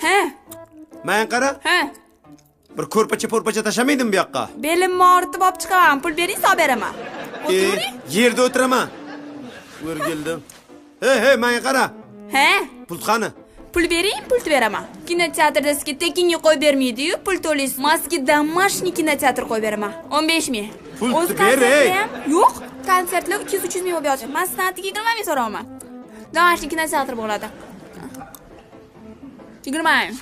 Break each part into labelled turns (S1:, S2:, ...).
S1: Ha,
S2: Men qara.
S1: ha.
S2: Bir ko'rpacha tashlamaydimmi bu yoqqa?
S1: Belimni og'ritib olib chiqaman. Pul bering, hisob beraman. O'tiring.
S2: Yerda o'tiraman. O'rgildim. Hey, menga qara.
S1: Ha?
S2: Pul qani?
S1: Pul bering, pul beraman. Kinoteatrda sizga tekinga qo'yib bermaydi-yu, pul to'laysiz. Maski домашний kinoteatr qo'yib beraman. 15 ming.
S2: Pul
S1: O'z
S2: ber,
S1: konsertlar ham yo'q. Konsertlar 200-300 ming bo'lib yotadi. Men sizdan 20 ming so'rayman. Домашний kinoteatr bo'ladi. 20 ming.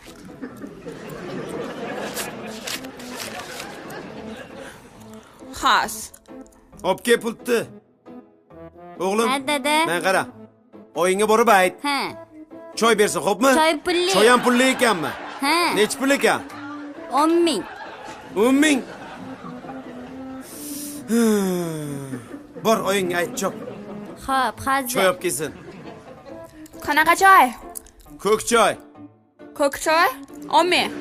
S1: Xas.
S2: Obke pultni. O'g'lim.
S3: Ha, dada.
S2: Men qara. Oyingga borib ayt.
S3: Ha.
S2: Choy bersin, xo'pmi?
S3: Choy pulli.
S2: Choy ham pulli ekanmi?
S3: Ha.
S2: Nech pul ekan?
S3: 10 ming.
S2: 10 ming. Bor, oyingga ayt, chop.
S3: Xo'p, hozir.
S2: Choy olib kelsin.
S1: Qanaqa choy?
S2: Ko'k choy.
S1: Ko'k choy? 10 ming.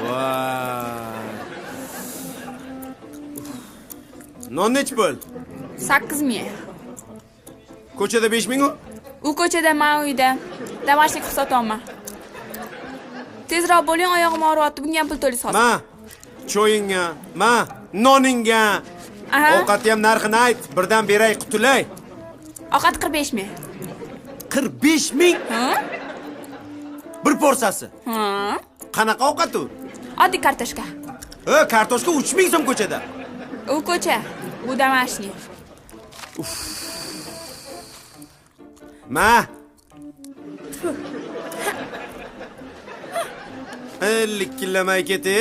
S2: Voy. Non nech pul?
S1: 8 ming.
S2: Ko'chada 5 ming u?
S1: U ko'chada, men uyda. Домашний qilib sotaman. Tezroq bo'ling, oyog'im og'riyapti. Bunga ham pul to'laysiz.
S2: Ma, choyingga, ma, noningga.
S1: Aha.
S2: Ovqatni ham narxini ayt, birdan beray, qutulay.
S1: Ovqat 45 ming.
S2: 45 ming?
S1: Ha?
S2: Bir porsasi.
S1: Ha?
S2: Qanaqa ovqat u?
S1: Oddiy kartoshka.
S2: Kartoshka 3 ming so'm ko'chada.
S1: U ko'cha. Bu домашний.
S2: Ma. Likillamay keti.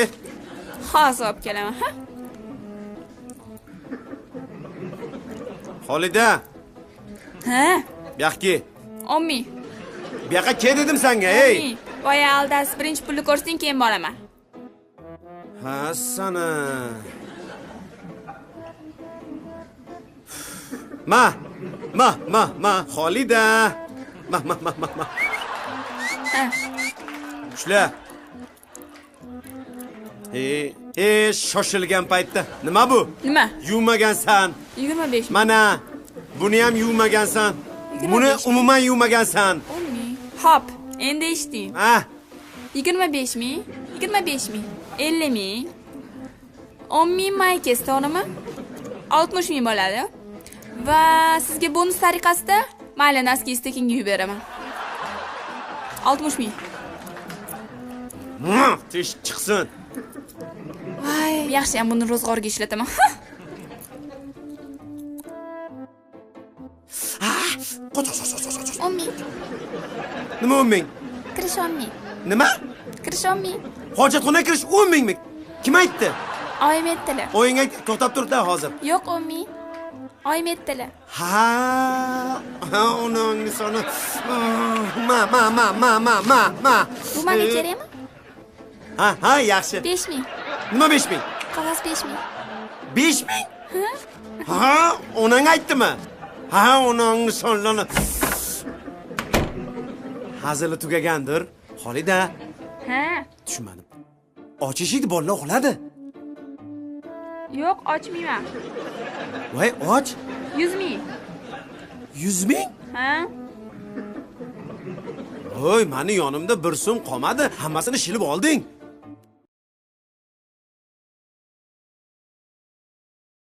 S1: Hozir olib kelaman. Ha?
S2: Xolida,
S1: Ha?
S2: bu yoqqa.
S1: 10 ming.
S2: Bu yoqqa ke dedim senga, ey.
S1: Boya aldasi birinchi pulni ko'rsang, keyin boraman.
S2: Ha, sana. Ma, Xolida. Ma.
S1: Ha.
S2: Ushla. Shoshilgan paytda. Nima bu?
S1: Nima?
S2: Yuvmagansan.
S1: 25 ming.
S2: Mana, buni ham yuvmagansan. Buni
S1: 25
S2: umuman yuvmagansan.
S1: 10 ming. Hop, endi eshiting.
S2: Ha,
S1: 25 ming, 25 ming, 50 ming, 10 ming maykasi, to'g'rimi? 60 ming bo'ladi. Va sizga bonus tariqasida mayli naskingiz tekinga yuvib beraman. 60 ming.
S2: tish chiqsin.
S1: Voy, yaxshi ham buni ro'zg'orga ishlataman. 10 ming.
S2: Nima 10 ming?
S1: Kirish 10 ming.
S2: Nima?
S1: Kirish 10 ming.
S2: Hojatxonaga kirish 10 mingmi? Kim aytdi?
S1: Oyim aytdilar.
S2: Oying ayt, to'xtab tur-da hozir.
S1: Yo'q 10 ming. Oyim aytdilar.
S2: Ha, uning soni. Ma.
S1: Bu menga kerakmi?
S2: Ha, yaxshi.
S1: 5 ming.
S2: Nima 5 ming?
S1: Qog'oz 5 ming.
S2: 5 ming? Ha, uning aytdimi? Ha, uning sonlani. Hazili tugagandir. Xolida,
S1: Ha.
S2: tushunmadim. Och eshikni bolalar uxladi.
S1: Yo'q, ochmayman.
S2: Voy, och.
S1: 100 ming.
S2: 100 ming?
S1: Ha?
S2: Voy, meni yonimda bir so'm qolmadi. Hammasini shilib olding.